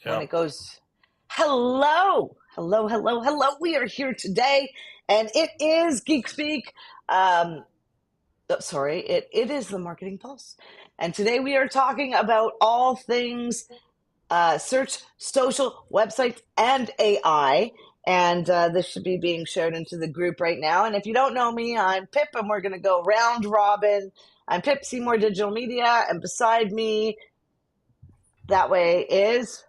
when Yeah. it goes, hello, hello, hello, hello. We are here today, and it is Geek Speak. Sorry, it is the Marketing Pulse. And today we are talking about all things search, social, websites, and AI. And this should be being shared into the group right now. And if you don't know me, I'm Pip, and we're going to go round robin. I'm Pip Seymour Digital Media, and beside me that way is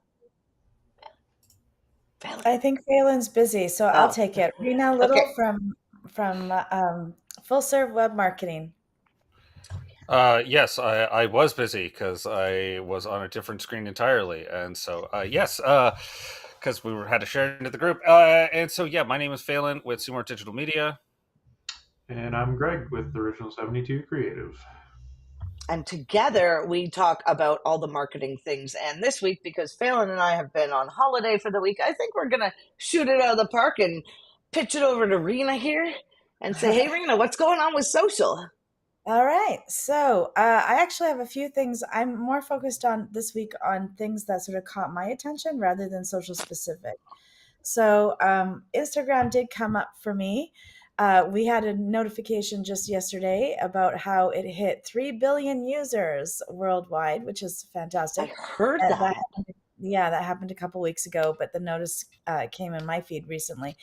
Valen. I think Phelan's busy, so I'll Oh, take it. Rena Little okay. from Full Serve Web Marketing. Yes, I was busy because I was on a different screen entirely, and so yes, because had to share it into the group, and so yeah, my name is Phelan with Seymour Digital Media. And I'm Greg with the Original 72 Creative. And together we talk about all the marketing things. And this week, because Phelan and I have been on holiday for the week, I think we're going to shoot it out of the park and pitch it over to Rena here and say, hey, Rena, what's going on with social? All right, so I actually have a few things. I'm more focused on this week on things that sort of caught my attention rather than social specific. So Instagram did come up for me. We had a notification just yesterday about how it hit 3 billion users worldwide, which is I fantastic. heard that. That Yeah, that happened a couple weeks ago, but the notice came in my feed recently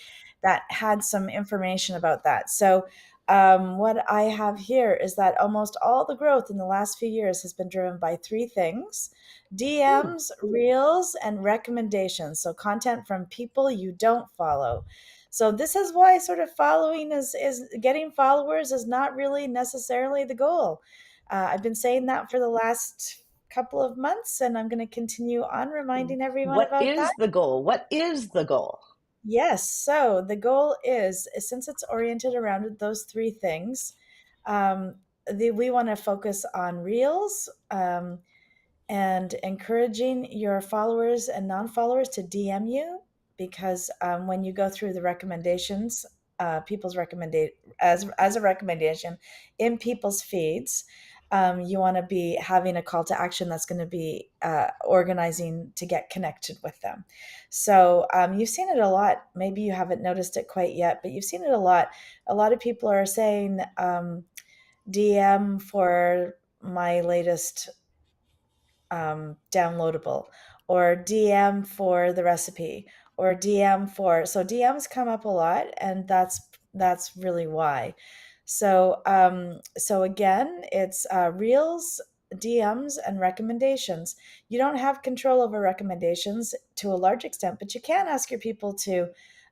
that had some information about that. So, what I have here is that almost all the growth in the last few years has been driven by three things: Hmm. DMs, reels, and recommendations. So, content from people you don't follow. So, this is why sort of following is getting followers is not really necessarily the goal. I've been saying that for the last couple of months, and I'm going to continue on reminding everyone What about that. is the goal? What is the goal? Yes, so the goal is since it's oriented around those three things, um, we want to focus on reels and encouraging your followers and non-followers to DM you because when you go through the recommendations, people's recommendation as a recommendation in people's feeds, you want to be having a call to action that's going to be organizing to get connected with them. So you've seen it a lot. Maybe you haven't noticed it quite yet, but you've seen it a lot. A lot of people are saying DM for my latest downloadable, or DM for the recipe, or DM for, so DMs come up a lot, and that's really why. So again, it's reels, DMs, and recommendations. You don't have control over recommendations to a large extent, but you can ask your people to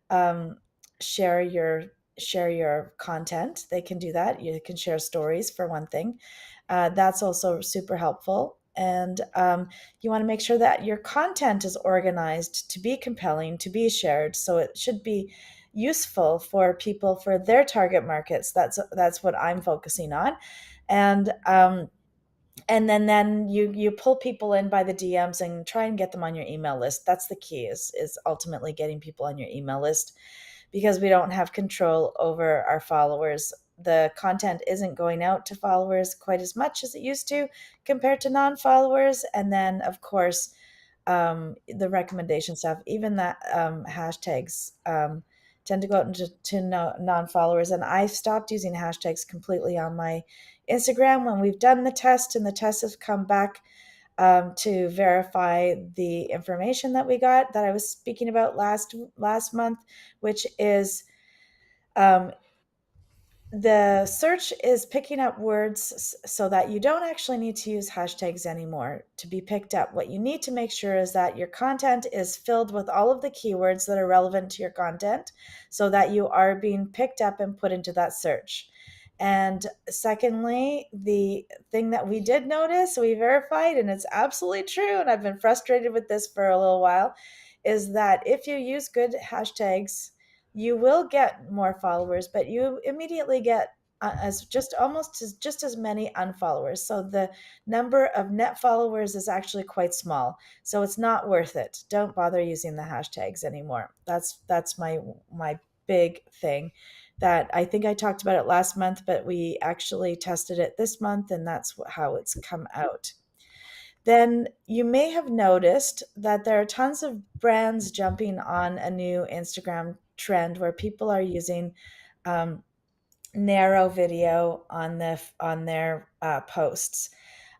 um, share your share your content. They can do that. You can share stories for one thing. That's also super helpful. And you want to make sure that your content is organized to be compelling, to be shared. So it should be useful for people for their target markets. That's what I'm focusing on. And then you pull people in by the DMs and try and get them on your email list. That's the key, is ultimately getting people on your email list, because we don't have control over our followers. The content isn't going out to followers quite as much as it used to compared to non-followers. And then of course, the recommendation stuff, even that hashtags tend to go out to non-followers. And I've stopped using hashtags completely on my Instagram when we've done the test, and the test has come back to verify the information that we got, that I was speaking about last month, which is um, the search is picking up words so that you don't actually need to use hashtags anymore to be picked up. What you need to make sure is that your content is filled with all of the keywords that are relevant to your content so that you are being picked up and put into that search. And secondly, the thing that we did notice, we verified, and it's absolutely true, and I've been frustrated with this for a little while, is that if you use good hashtags, you will get more followers, but you immediately get as just as many unfollowers. So the number of net followers is actually quite small. So it's not worth it. Don't bother using the hashtags anymore. That's my big thing that I think I talked about it last month, but we actually tested it this month, and that's how it's come out. then you may have noticed that there are tons of brands jumping on a new Instagram trend where people are using um, narrow video on their posts.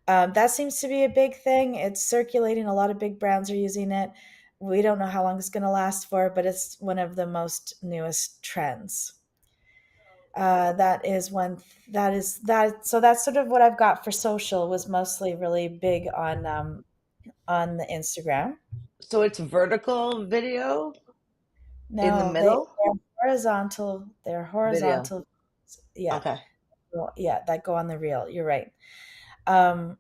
That seems to be a big thing. It's circulating. A lot of big brands are using it. We don't know how long it's going to last for, but it's one of the most newest trends. That is one. That is that. So that's sort of what I've got for social. Was mostly really big on the Instagram. So it's vertical video in the No, middle they're horizontal. They're video. horizontal. Yeah, Okay. well, yeah, that go on the reel. You're right. Um,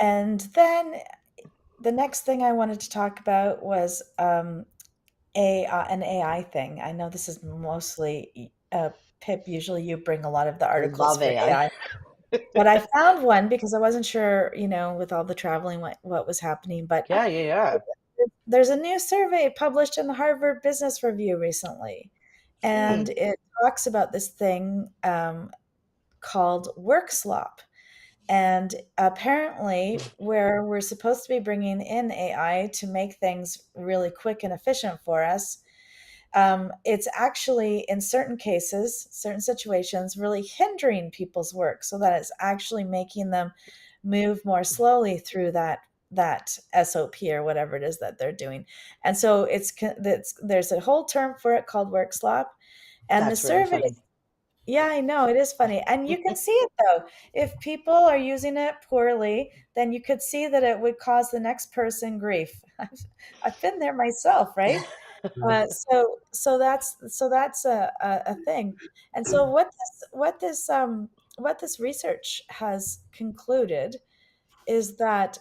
and then the next thing I wanted to talk about was an AI thing. I know this is mostly Pip. Usually, you bring a lot of the I articles love for AI. AI, but I found one because I wasn't sure, with all the traveling, what was happening. But Yeah, yeah, yeah. there's a new survey published in the Harvard Business Review recently, Hmm. and it talks about this thing called work slop. And apparently, where we're supposed to be bringing in AI to make things really quick and efficient for us, it's actually, in certain cases, certain situations, really hindering people's work so that it's actually making them move more slowly through that SOP or whatever it is that they're doing. And so there's a whole term for it called work slop. And the That's very survey, funny. yeah, I know, it is funny. And you can see it though. If people are using it poorly, then you could see that it would cause the next person grief. I've been there myself, right? So that's a thing. And so what this research has concluded is that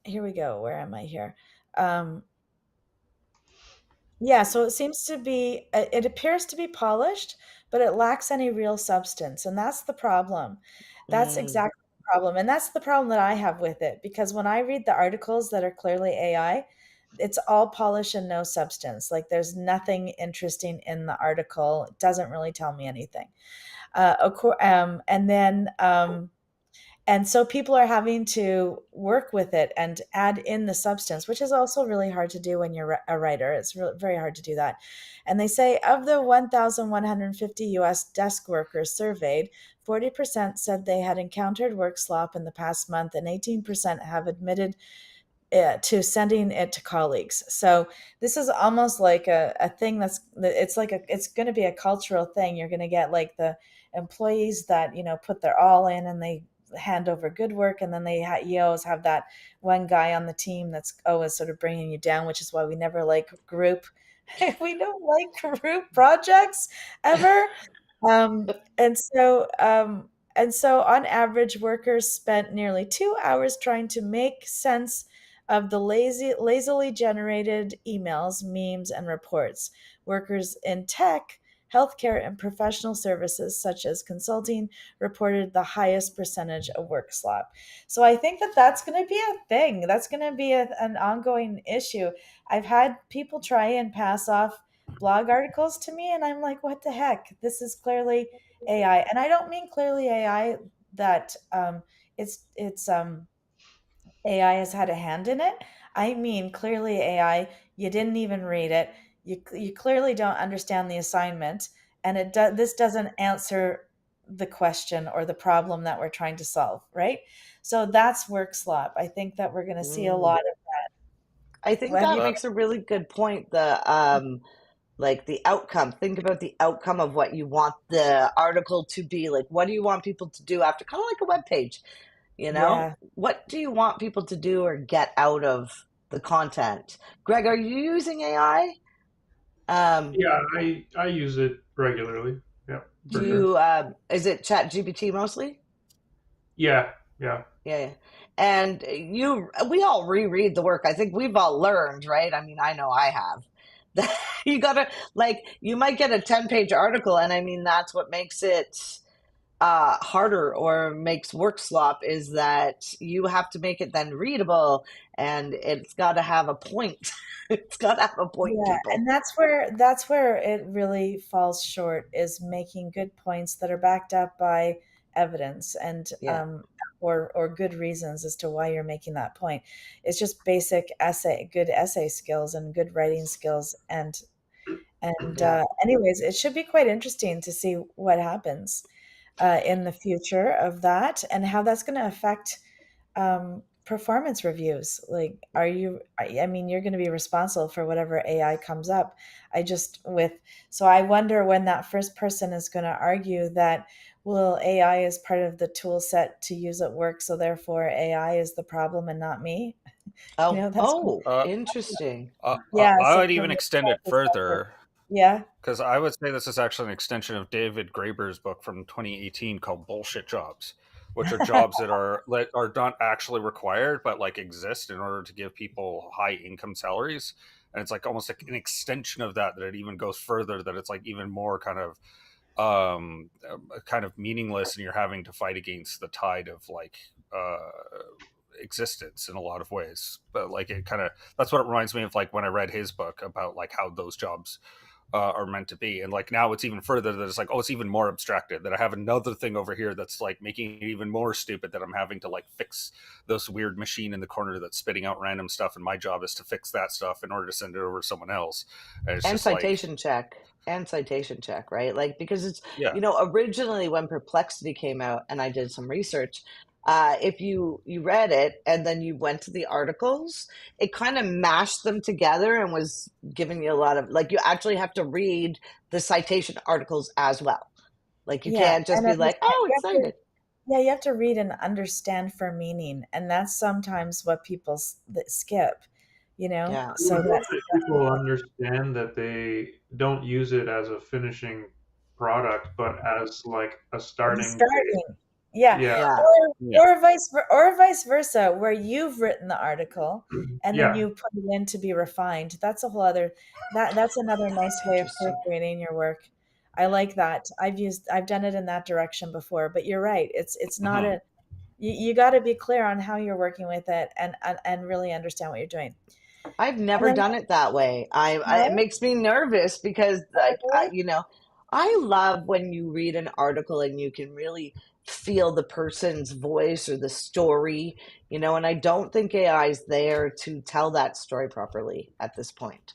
here we go. Where am I here? Um, yeah, so it appears to be polished, but it lacks any real substance, and that's the problem. That's Mm, exactly the problem, and that's the problem that I have with it, because when I read the articles that are clearly AI, it's all polish and no substance. Like there's nothing interesting in the article. It doesn't really tell me anything. And so people are having to work with it and add in the substance, which is also really hard to do when you're a writer. It's really very hard to do that. And they say of the 1,150 US desk workers surveyed, 40% said they had encountered work slop in the past month, and 18% have admitted to sending it to colleagues. So this is almost like a thing it's going to be a cultural thing. You're going to get like the employees that put their all in and they hand over good work, and then you always have that one guy on the team that's always sort of bringing you down, which is why we never like group we don't like group projects ever. um, and so um, and so on average, workers spent nearly 2 hours trying to make sense of the lazily generated emails, memes, and reports. Workers in tech, healthcare, and professional services, such as consulting, reported the highest percentage of work slop. So I think that that's going to be a thing. That's going to be an ongoing issue. I've had people try and pass off blog articles to me, and I'm like, what the heck? This is clearly AI. And I don't mean clearly AI that it's AI has had a hand in it. I mean, clearly AI, you didn't even read it. You clearly don't understand the assignment, and this doesn't answer the question or the problem that we're trying to solve, right? So that's work slop. I think that we're going to see a mm. lot of I think what have that you. Uh, makes a really good point. Like the outcome. Think about the outcome of what you want the article to be. Like, what do you want people to do after? Kind of like a web page, you know? Yeah. What do you want people to do or get out of the content? Greg, are you using AI? Um, Yeah, I use it regularly. Yeah, do for sure. you, is it Chat GPT mostly? Yeah, yeah. Yeah, yeah. And we all reread the work. I think we've all learned, right? I mean, I know I have. You gotta, like, you might get a 10-page article, and I mean, that's what makes it harder or makes work slop is that you have to make it then readable, and it's got to have a point. It's got to have a point, Yeah, people. and that's where it really falls short, is making good points that are backed up by evidence and Yeah. or good reasons as to why you're making that point. It's just basic good essay skills and good writing skills. Yeah. Anyways, it should be quite interesting to see what happens in the future of that and how that's going to affect performance reviews. Like, I mean, you're going to be responsible for whatever AI comes up. So I wonder when that first person is going to argue that, well, AI is part of the tool set to use at work, so therefore AI is the problem and not me. That's, Uh, Interesting. yeah. I So would even from extend that it perspective, further yeah, because I would say this is actually an extension of David Graeber's book from 2018 called "Bullshit Jobs," which are jobs that are not actually required but like exist in order to give people high income salaries. And it's like almost like an extension of that it even goes further, that it's like even more kind of meaningless, and you're having to fight against the tide of like existence in a lot of ways. But like it kind of, that's what it reminds me of, like when I read his book about like how those jobs are meant to be. And like now it's even further, that it's like, oh, it's even more abstracted, that I have another thing over here that's like making it even more stupid, that I'm having to like fix this weird machine in the corner that's spitting out random stuff, and my job is to fix that stuff in order to send it over to someone else. And it's And just like, citation check, right? Like, because it's, yeah. originally when Perplexity came out, and I did some research, if you read it and then you went to the articles, it kind of mashed them together and was giving you a lot of, like, you actually have to read the citation articles as well. Like, you yeah, can't just and be like, understand. oh, it's cited. Yeah, you have to read and understand for meaning, and that's sometimes what people skip. Yeah. So Most that's people understand that they don't use it as a finishing product, but as like a starting place. starting. Yeah, Yeah, Yeah. Yeah. or vice versa, where you've written the article and then yeah. you put it in to be refined. That's a whole other that's another nice way of Interesting. proofreading your work. I like that. I've done it in that direction before, but you're right. It's not Mhm. a you got to be clear on how you're working with it and really understand what you're doing. I've And never then done it that way. It no, makes me nervous because, oh, like, really? I love when you read an article and you can really feel the person's voice or the story, and I don't think AI is there to tell that story properly at this point.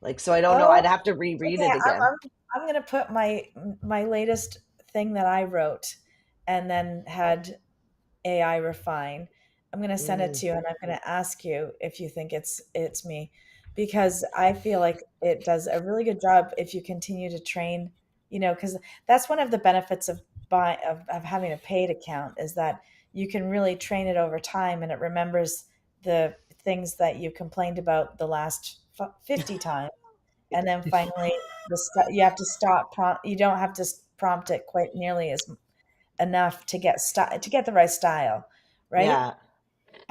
Like, so I don't know. Oh, I'd have to reread okay. it again. I'm going to put my latest thing that I wrote and then had AI refine. I'm going to send it Mm. to you and I'm going to ask you if you think it's me, because I feel like it does a really good job if you continue to train, because that's one of the benefits of having a paid account, is that you can really train it over time and it remembers the things that you complained about the last 50 times. And then finally you have to you don't have to prompt it quite nearly as enough to get the right style, right? Yeah.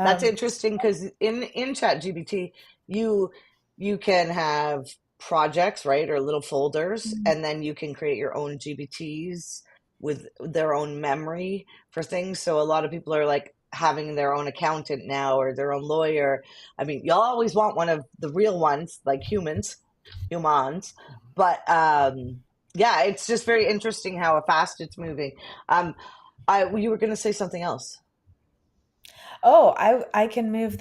That's Um, interesting because in ChatGPT, you you can have projects, right, or little folders, and then you can create your own GPTs with their own memory for things. So a lot of people are like having their own accountant now or their own lawyer. I mean, you'll always want one of the real ones, like humans, but yeah, it's just very interesting how fast it's moving. Um, you were going to say something else. oh, I can move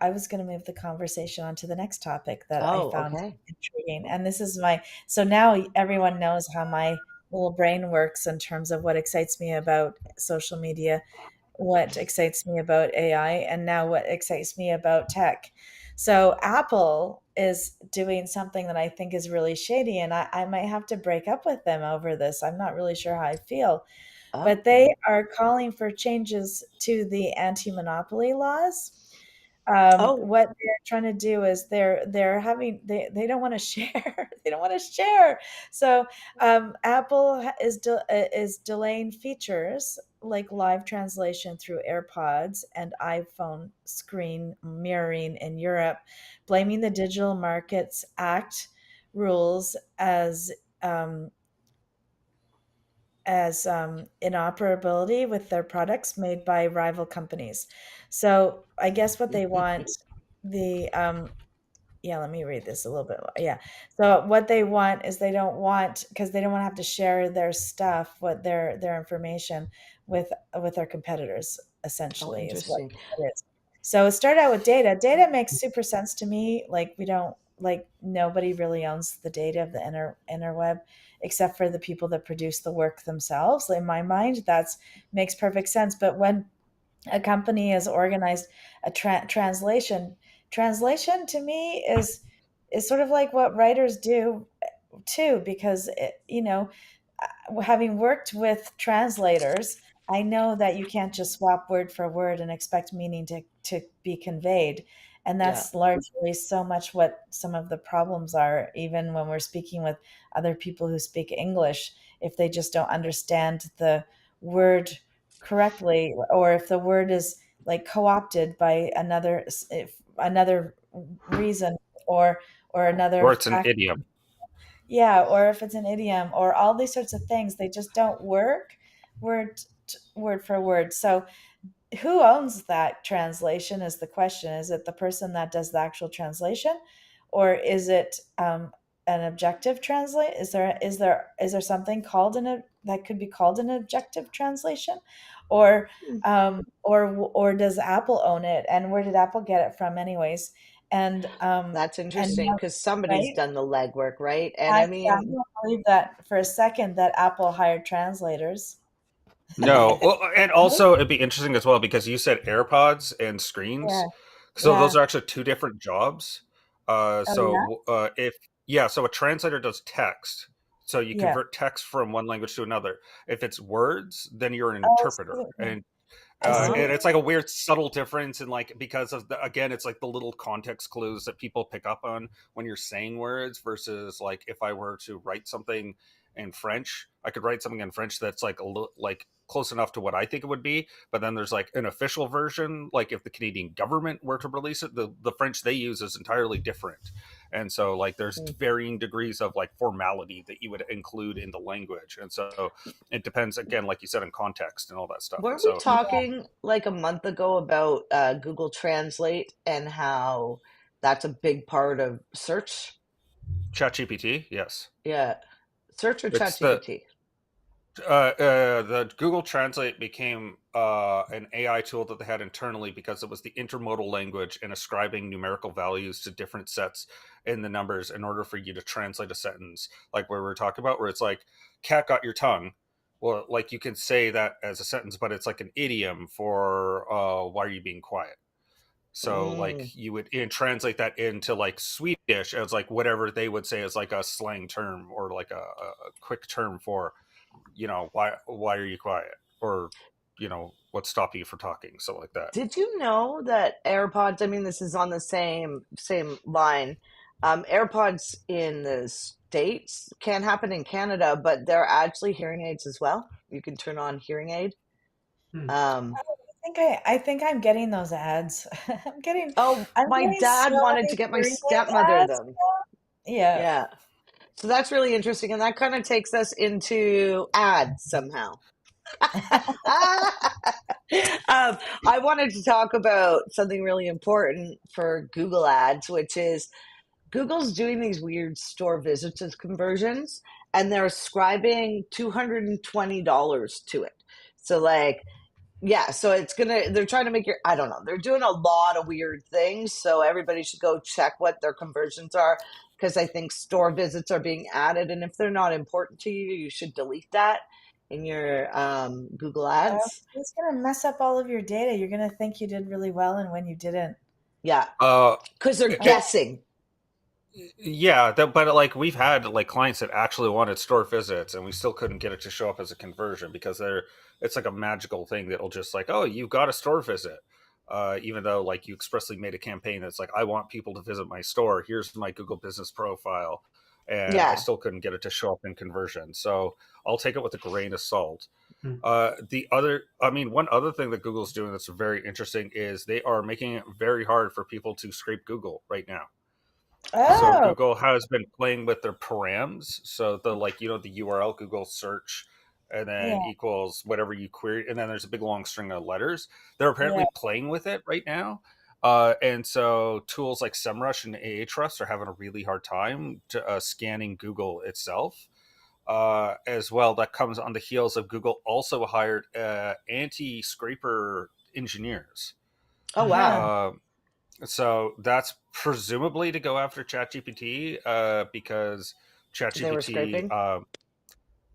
I was going to move the conversation on to the next topic that I Oh, found okay. intriguing. And this is so now everyone knows how my little brain works in terms of what excites me about social media, what excites me about AI, and now what excites me about tech. So Apple is doing something that I think is really shady, and I might have to break up with them over this. I'm not really sure how I feel, Oh, but they are calling for changes to the anti-monopoly laws. oh, What they're trying to do is they don't want to share. They don't want to share. So Apple is delaying features like live translation through AirPods and iPhone screen mirroring in Europe, blaming the Digital Markets Act rules um, as inoperability with their products made by rival companies. So I guess what they want the yeah, let me read this a little bit. Yeah. So what they want is they don't want because they don't want to have to share their stuff, their information with their competitors. Oh, essentially is what interesting. it is. So it started out with data. Data makes super sense to me. Like we don't like nobody really owns the data of the interweb except for the people that produce the work themselves. In my mind, that's makes perfect sense. But when a company has organized a translation to me is sort of like what writers do too, because having worked with translators, I know that you can't just swap word for word and expect meaning to be conveyed. And Yeah. that's largely so much what some of the problems are, even when we're speaking with other people who speak English, if they just don't understand the word correctly, or if the word is like co-opted by another reason, or another Or it's an fact. idiom. Yeah, or if it's an idiom or all these sorts of things, they just don't work word for word. So who owns that translation is the question. Is it the person that does the actual translation, or is it an objective translate? Is there something called that could be called an objective translation, or Hmm. or does Apple own it? And where did Apple get it from, anyways? That's And interesting because somebody's right. done the legwork, right? And I I I mean, don't believe that for a second that Apple hired translators. No, well, and Right? also it'd be interesting as well because you said AirPods and Yeah. screens, so those Yeah. are actually two different jobs. Oh, yeah? If yeah, so a translator does text, so you Yeah. convert text from one language to another. If it's words, then you're an Oh, I see interpreter, what you mean. I see what and you it's oh, like a weird subtle difference in like because of again it's like the little context clues that people pick up on when you're saying words versus like if I were to write something in French, I could write something in French that's like a little like close enough to what I think it would be, but then there's like an official version, like if the Canadian government were to release it, the French they use is entirely different. And so like there's mean. varying degrees of like formality that you would include in the language. And so it depends again, like you said, in context and all that stuff. And Weren't we so Yeah. talking like a month ago about Google Translate and how that's a big part of search? ChatGPT, yes. Yeah, search or It's ChatGPT? the Google Translate became an AI tool that they had internally because it was the intermodal language and ascribing numerical values to different sets in the numbers in order for you to translate a sentence, like where we're talking about, where it's like, cat got your tongue. Well, like you can say that as a sentence, but it's like an idiom for why are you being quiet? So Mm, like you would translate that into like Swedish as like whatever they would say is like a slang term or like a quick term for why are you quiet, or what's stopping you from talking, something like that. did you know that AirPods, I mean, this is on the same line. AirPods in the States can happen in Canada, but they're actually hearing aids as well. You can turn on hearing aid. Hmm. Um, I think I'm getting those ads. oh, I'm my getting so dad wanted to many get my hearing aid stepmother ads them. now. Yeah. Yeah. So that's really interesting. And that kind of takes us into ads somehow. I wanted to talk about something really important for Google Ads, which is Google's doing these weird store visits as conversions, and they're ascribing $220 to it. So, like, yeah, so they're trying to make your, I don't know, they're doing a lot of weird things. So, everybody should go check what their conversions are because I think store visits are being added. And if they're not important to you, you should delete that in your Google Ads. It's gonna mess up all of your data. You're gonna think you did really well and when you didn't. Yeah, uh because they're I guessing. yeah, but like we've had like clients that actually wanted store visits and we still couldn't get it to show up as a conversion because it's like a magical thing that'll just like, oh, you got a store visit, even though like you expressly made a campaign that's like, I want people to visit my store, here's my Google business profile, and I Yeah. still couldn't get it to show up in conversion. So I'll take it with a grain of salt. Hmm. One other thing that Google's doing that's very interesting is they are making it very hard for people to scrape Google right now. So Oh, Google has been playing with their params. So the like the URL Google search and then yeah, equals whatever you query, and then there's a big long string of letters. They're yeah. apparently playing with it right now. And so tools like SEMrush and Ahrefs are having a really hard time scanning Google itself. As well, that comes on the heels of Google also hired anti-scraper engineers. Oh, wow. So that's presumably to go after ChatGPT, because They were ChatGPT, scraping.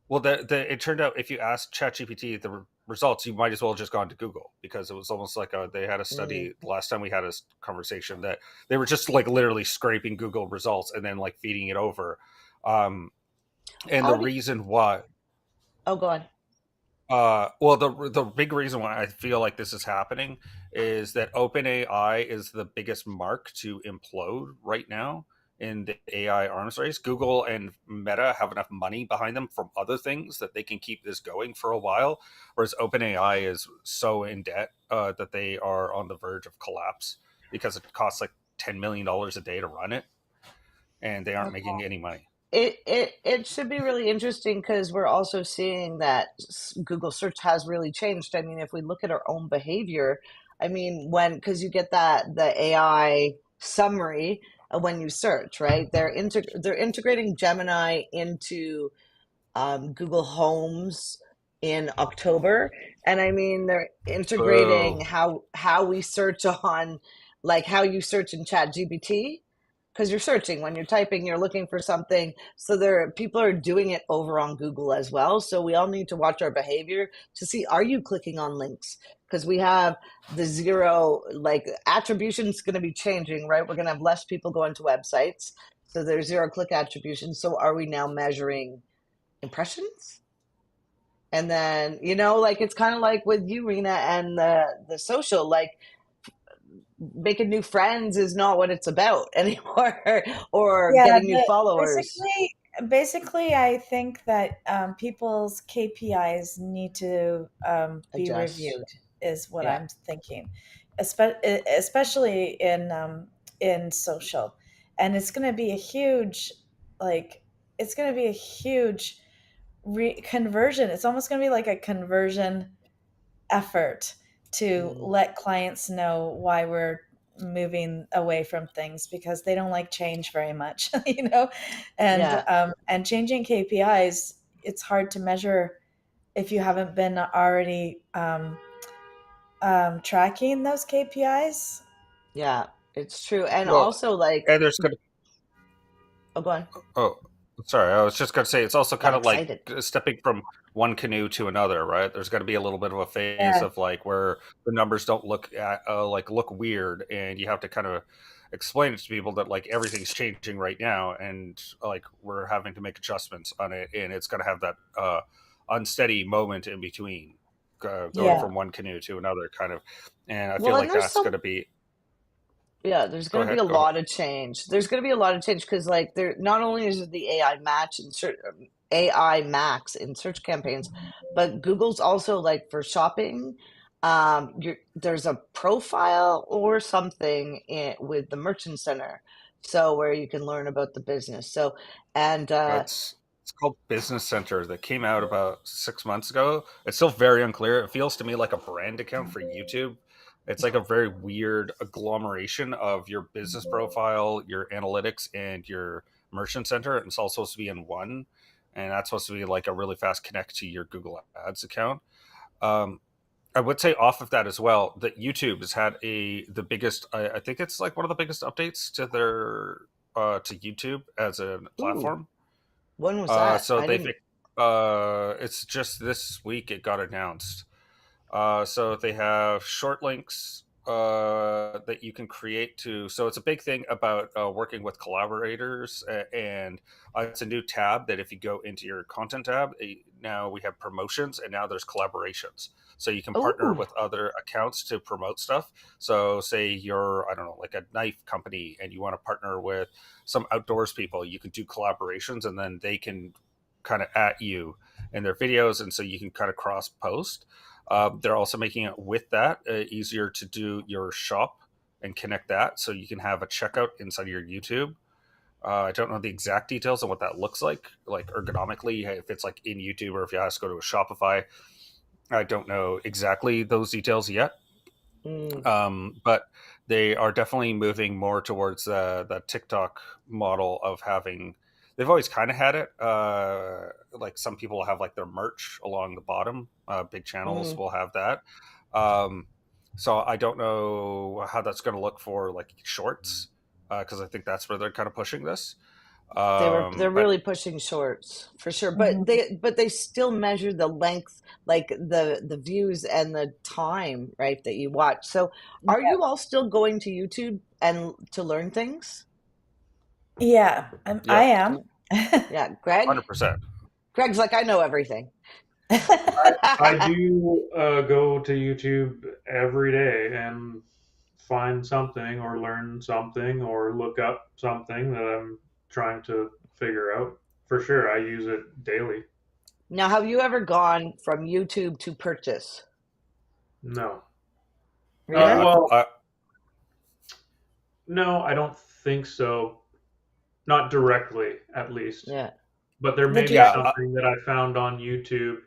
well, it turned out if you ask ChatGPT the results, you might as well just gone to Google, because it was almost like they had a Mm. study the last time we had a conversation that they were just like literally scraping Google results and then like feeding it over. Um, and How the do you, reason why, oh, go on. well, the big reason why I feel like this is happening is that OpenAI is the biggest mark to implode right now in the AI arms race. Google and Meta have enough money behind them from other things that they can keep this going for a while, whereas OpenAI is so in debt that they are on the verge of collapse because it costs like $10 million a day to run it, and they aren't making any money. It should be really interesting because we're also seeing that Google search has really changed. I mean, if we look at our own behavior, I mean, when because you get that the AI summary when you search, right? They're integrating Gemini into Google Homes in October, and I mean they're integrating Oh, how we search on, like how you search in Chat GPT, because you're searching when you're typing, you're looking for something. So there, people are doing it over on Google as well. So we all need to watch our behavior to see, are you clicking on links? Because we have the zero, like attribution is going to be changing, right? We're going to have less people going to websites. So there's zero click attribution. So are we now measuring impressions? And then, like it's kind of like with you, Rena, and the social, like making new friends is not what it's about anymore, or Yeah, getting new followers. basically, I think that people's KPIs need to be Adjust. reviewed, is what Yeah. I'm thinking, especially in social, and it's going to be a huge, like, it's going to be a huge conversion. It's almost going to be like a conversion effort to Mm, let clients know why we're moving away from things because they don't like change very much, yeah. and changing KPIs, it's hard to measure if you haven't been already tracking those KPIs. Yeah. It's true. And well, also, like, and there's going to oh, go on. Oh, sorry. I was just going to say it's also Got kind of like excited. stepping from one canoe to another, right? There's going to be a little bit of a phase Yeah, of like where the numbers don't look weird, and you have to kind of explain it to people that like everything's changing right now, and like we're having to make adjustments on it, and it's going to have that unsteady moment in between, going yeah. Yeah. from one canoe to another, kind of. And I feel Well, and like there's that's going some, to be. yeah, there's Go going to be a ahead. Go ahead. lot of change. There's going to be a lot of change because, like, there not only is it the AI match and AI Max in search campaigns, but Google's also like for shopping. There's a profile or something with the Merchant Center, so where you can learn about the business. So, and It's called Business Center, that came out about 6 months ago. It's still very unclear. It feels to me like a brand account for YouTube. It's like a very weird agglomeration of your business profile, your analytics, and your merchant center. And it's all supposed to be in one. And that's supposed to be like a really fast connect to your Google Ads account. Um, I would say off of that as well that YouTube has had the biggest. I think it's like one of the biggest updates to their to YouTube as a ooh, platform. when was that? So I they didn't. it's just this week it got announced. So they have short links that you can create to. So it's a big thing about working with collaborators, and it's a new tab that if you go into your content tab, now we have promotions, and now there's collaborations. So you can partner Ooh, with other accounts to promote stuff. So say you're, I don't know, like a knife company, and you want to partner with some outdoors people, you can do collaborations, and then they can kind of at you in their videos, and so you can kind of cross post. They're also making it with that easier to do your shop and connect that, so you can have a checkout inside of your YouTube. I don't know the exact details on what that looks like ergonomically, if it's like in YouTube or if you have to go to a Shopify. I don't know exactly those details yet, mm, but they are definitely moving more towards the TikTok model of having. They've always kind of had it. Like some people have like their merch along the bottom. Big channels mm, will have that. Um, So I don't know how that's going to look for like shorts, because I think that's where they're kind of pushing this. They're But really pushing shorts for sure, but Mhm. they still measure the length, like the views and the time, right, that you watch. So are Yeah. you all still going to YouTube and to learn things? Yeah, I yeah, am. Yeah, Greg? 100%. Greg's like, I know everything. I do go to YouTube every day and find something or learn something or look up something that I'm trying to figure out. For sure, I use it daily. Now, have you ever gone from YouTube to purchase? No. Really? Well, I no, I don't think so. Not directly, at least. Yeah. But there The may be direct. yeah, something that I found on YouTube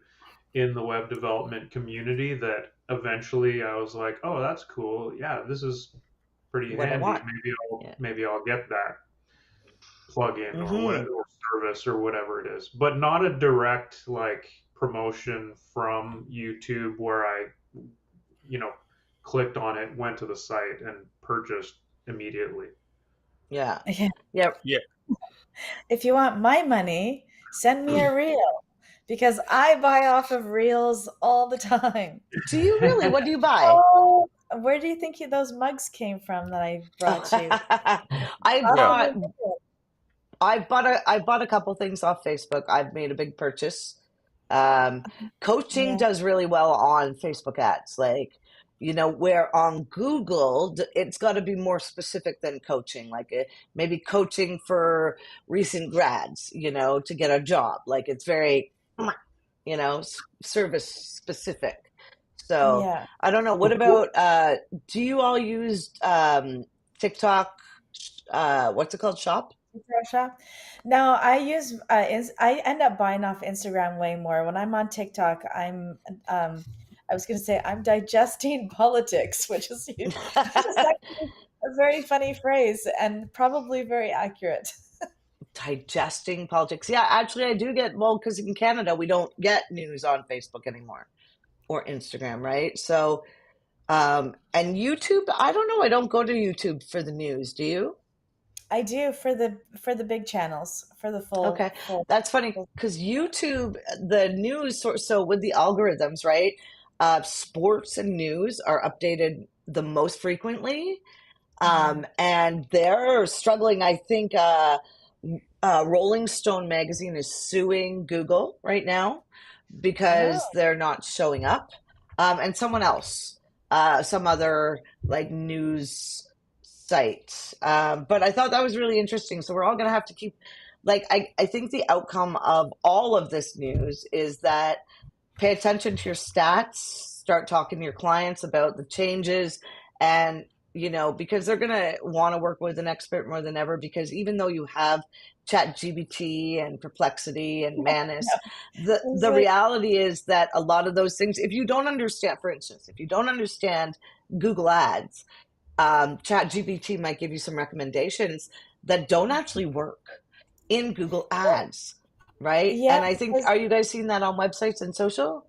in the web development community that eventually I was like, "Oh, that's cool. Yeah, this is pretty What I handy. want. Yeah. Maybe I'll get that plugin or what Hmm. or service or whatever it is." But not a direct like promotion from YouTube where I, you know, clicked on it, went to the site and purchased immediately. Yeah. Yeah. Yeah. yeah, If you want my money, send me a reel because I buy off of reels all the time. Do you really? What do you buy? Oh, where do you think those mugs came from that I brought you? I Off of yeah, bought a reel. I bought a couple things off Facebook. I've made a big purchase. Um, Coaching Yeah. does really well on Facebook ads. Like, where on Google, it's got to be more specific than coaching. Like maybe coaching for recent grads, to get a job. Like it's very, service specific. So Yeah. I don't know. What Before, about, do you all use TikTok? What's it called? Shop? Shop. No, I use I end up buying off Instagram way more. When I'm on TikTok, um I was going to say I'm digesting politics, which is actually a very funny phrase and probably very accurate. Digesting politics. Yeah, actually, I do get, well, because in Canada, we don't get news on Facebook anymore or Instagram, right? So, and YouTube, I don't know. I don't go to YouTube for the news. Do you? I do for the big channels, for the Okay. full. That's funny full because YouTube, the news, so with the algorithms, right? Sports and news are updated the most frequently. Mhm. And they're struggling. I think Rolling Stone magazine is suing Google right now because Oh, they're not showing up. And someone else, some other like news site. But I thought that was really interesting. So we're all going to have to keep, like, I think the outcome of all of this news is that pay attention to your stats, start talking to your clients about the changes, and because they're going to want to work with an expert more than ever, because even though you have chat gbt and perplexity and manus, it's the like reality is that a lot of those things, if you don't understand, for instance, if you don't understand Google ads, chat gpt might give you some recommendations that don't actually work in Google ads, right? yeah, And I think, because are you guys seeing that on websites and social?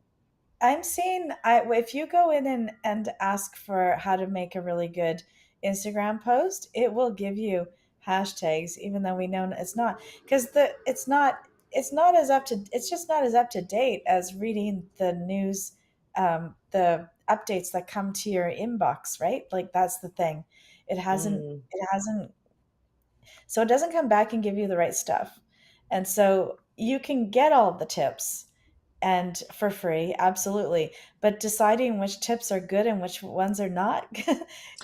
I'm seeing if you go in and ask for how to make a really good Instagram post, it will give you hashtags, even though we know it's not because the it's not as up to it's just not as up to date as reading the news, the updates that come to your inbox, right? Like that's the thing. Mm, It hasn't so it doesn't come back and give you the right stuff. And so you can get all of the tips and for free, absolutely. But deciding which tips are good and which ones are not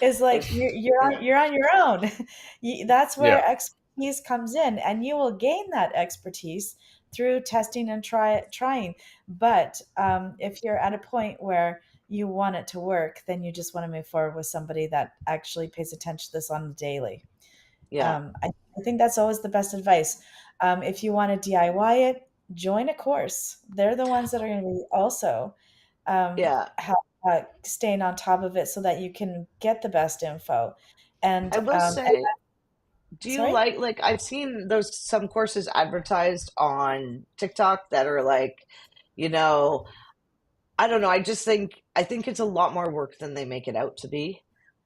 is like yeah, you're on your own. That's yeah. where expertise comes in, and you will gain that expertise through testing and trying. But if you're at a point where you want it to work, then you just want to move forward with somebody that actually pays attention to this on the daily. yeah, I think that's always the best advice. If you want to DIY it, join a course. They're the ones that are going to be also yeah. staying on top of it so that you can get the best info. And I will say, do you sorry, like I've seen those some courses advertised on TikTok that are like, you know, I don't know. I think it's a lot more work than they make it out to be.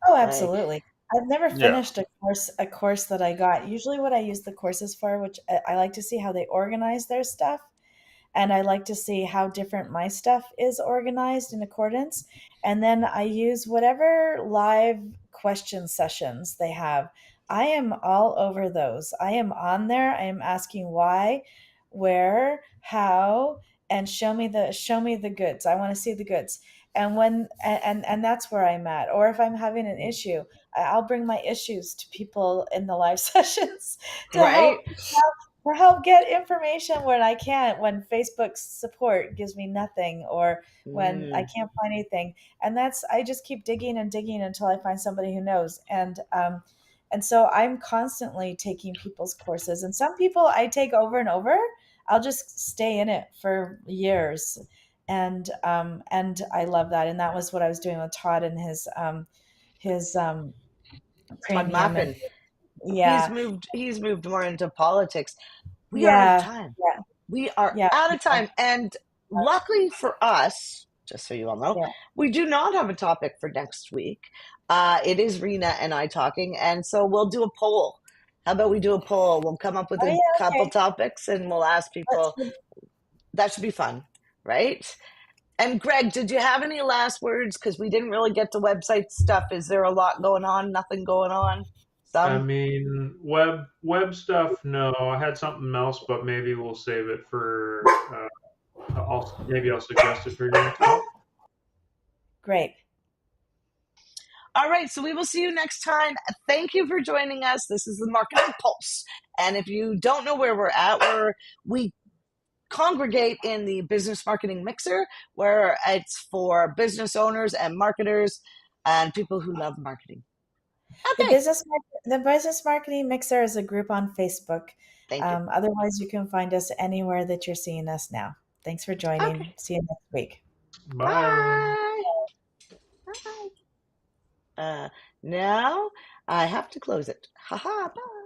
Oh, Like, absolutely. I've never Yeah. finished a course that I got. Usually what I use the courses for, which I like to see how they organize their stuff, and I like to see how different my stuff is organized in accordance. And then I use whatever live question sessions they have. I am all over those. I am on there. I am asking why, where, how, and show me the goods. I want to see the goods. And and that's where I'm at. Or if I'm having an issue, I'll bring my issues to people in the live sessions to right? help get information when I can't, when Facebook's support gives me nothing, or when I Mm, can't find anything. And that's, I just keep digging and digging until I find somebody who knows. And so I'm constantly taking people's courses, and some people I take over and over. I'll just stay in it for years. And I love that. And that was what I was doing with Todd and his Todd premium. And Mappin. yeah, He's moved more into politics. We are out of yeah, time. yeah, We are yeah, out of time. And luckily for us, just so you all know, yeah. we do not have a topic for next week. It is Rena and I talking. And so we'll do a poll. How about we do a poll? We'll come up with Oh a yeah, couple okay. topics and we'll ask people. Let's That should be fun, right? And Greg, did you have any last words? Because we didn't really get to website stuff. Is there a lot going on? Nothing going on? I Some? mean, web stuff. No, I had something else, but maybe we'll save it for. I'll suggest it for next week. Great. All right, so we will see you next time. Thank you for joining us. This is the Marketing Pulse. And if you don't know where we're at, we congregate in the Business Marketing Mixer, where it's for business owners and marketers and people who love marketing. The Okay, business marketing mixer is a group on Facebook. thank you. Otherwise, you can find us anywhere that you're seeing us now. Thanks for Okay, joining. See you next week. Bye, everyone. bye. Bye. Now I have to close it. Haha, bye.